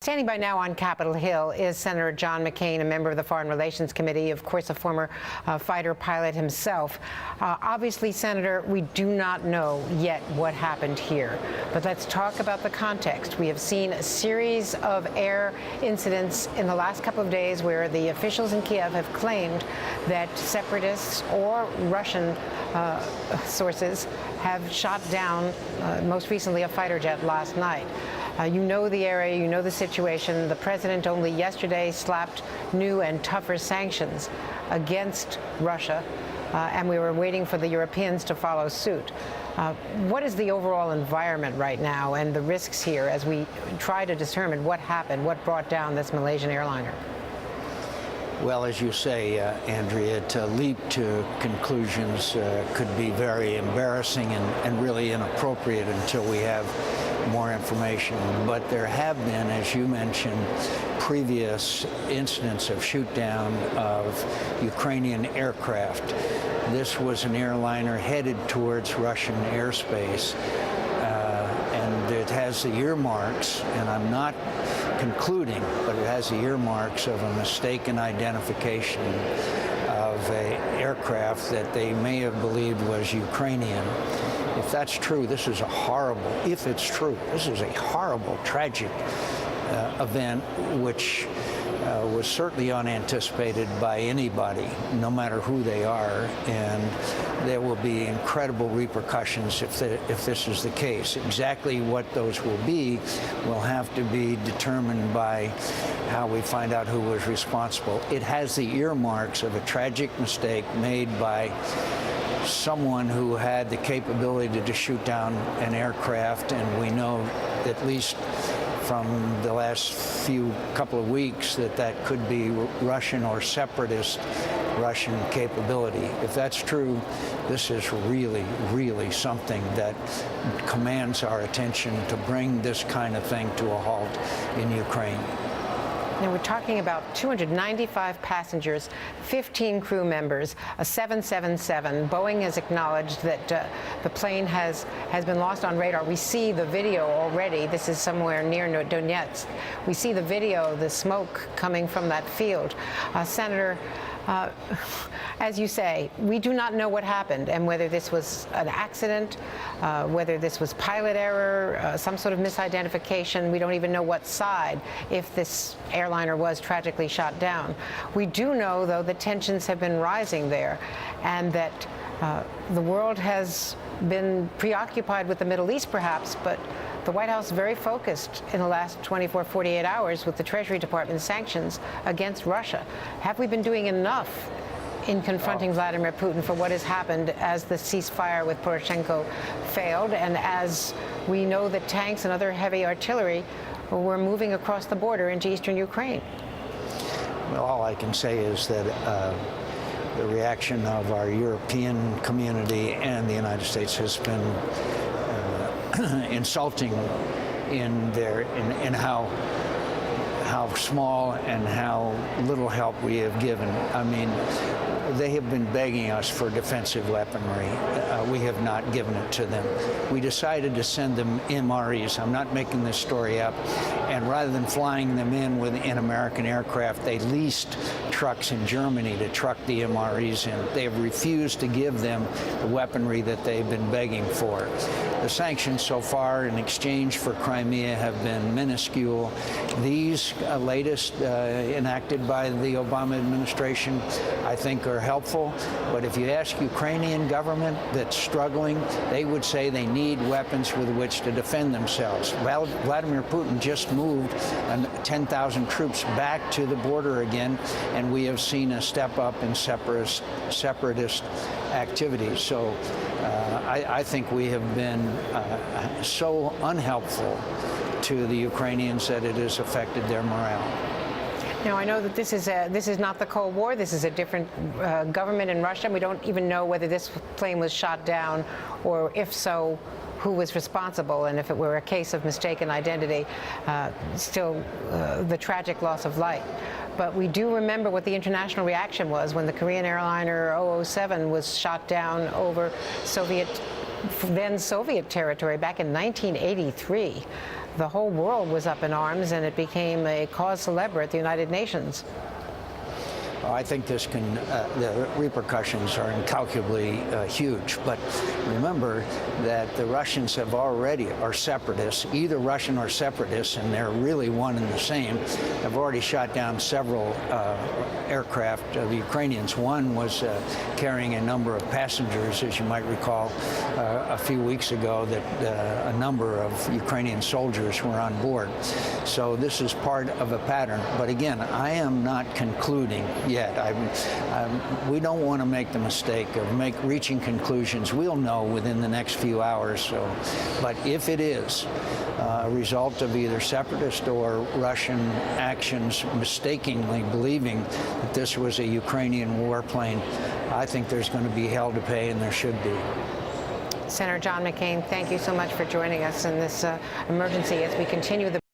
Standing by now on Capitol Hill is Senator John McCAIN, a member of the Foreign Relations Committee, of course, a former fighter pilot himself. Obviously, Senator, we do not know yet what happened here. But let's talk about the context. We have seen a series of air incidents in the last couple of days where the officials in Kiev have claimed that separatists or Russian sources have shot down, most recently, a fighter jet last night. You know the area, you know the situation. The president only yesterday slapped new and tougher sanctions against Russia, and we were waiting for the Europeans to follow suit. What is the overall environment right now and the risks here as we try to determine what happened, what brought down this Malaysian airliner? Well, as you say, Andrea, to leap to conclusions could be very embarrassing and really inappropriate until we have more information. But there have been, as you mentioned, previous incidents of shoot down of Ukrainian aircraft. This was an airliner headed towards Russian airspace, and it has the earmarks, and I'm not concluding, but it has the earmarks of a mistaken identification of an aircraft that they may have believed was Ukrainian. If that's true, this is a horrible, if it's true, this is a horrible, tragic event, which was certainly unanticipated by anybody, no matter who they are, and there will be incredible repercussions if this is the case. Exactly what those will be will have to be determined by how we find out who was responsible. It has the earmarks of a tragic mistake made by someone who had the capability to shoot down an aircraft, and we know, at least from the last couple of weeks, that could be Russian or separatist Russian capability. If that's true, this is really, really something that commands our attention to bring this kind of thing to a halt in Ukraine. Now, we're talking about 295 passengers, 15 crew members, a 777. Boeing has acknowledged that the plane has been lost on radar. We see the video already. This is somewhere near Donetsk. We see the video, the smoke coming from that field. Senator, as you say, we do not know what happened and whether this was an accident, whether this was pilot error, some sort of misidentification. We don't even know what side, if this airliner was tragically shot down. We do know, though, that tensions have been rising there and that the world has been preoccupied with the Middle East, perhaps, but the White House very focused in the last 24, 48 hours with the Treasury Department sanctions against Russia. Have we been doing enough in confronting Vladimir Putin for what has happened as the ceasefire with Poroshenko failed, and as we know that tanks and other heavy artillery were moving across the border into eastern Ukraine? Well, all I can say is that the reaction of our European community and the United States has been insulting in how small and how little help we have given. I mean, they have been begging us for defensive weaponry. We have not given it to them. We decided to send them MREs. I'm not making this story up. And rather than flying them in with an American aircraft, they leased trucks in Germany to truck the MREs in. They have refused to give them the weaponry that they've been begging for. The sanctions so far in exchange for Crimea have been minuscule. These latest enacted by the Obama administration, I think, are helpful. But if you ask Ukrainian government that's struggling, they would say they need weapons with which to defend themselves. Vladimir Putin just moved 10,000 troops back to the border again, and we have seen a step up in separatist activities. So I think we have been so unhelpful to the Ukrainians that it has affected their morale. Now, I know that this is not the Cold War. This is a different government in Russia. We don't even know whether this plane was shot down, or if so, who was responsible, and if it were a case of mistaken identity, still the tragic loss of life. But we do remember what the international reaction was when the Korean airliner 007 was shot down over then Soviet territory back in 1983. the whole world was up in arms, and it became a cause célèbre at the United Nations. I think this can, the repercussions are incalculably huge. But remember that the Russians are separatists, either Russian or separatists, and they're really one and the same, have already shot down several aircraft of the Ukrainians. One was carrying a number of passengers, as you might recall, a few weeks ago, that a number of Ukrainian soldiers were on board. So this is part of a pattern. But again, I am not concluding yet. We don't want to make the mistake of reaching conclusions. We'll know within the next few hours. So, but if it is a result of either separatist or Russian actions, mistakenly believing that this was a Ukrainian warplane, I think there's going to be hell to pay, and there should be. Senator John McCain, thank you so much for joining us in this emergency as we continue the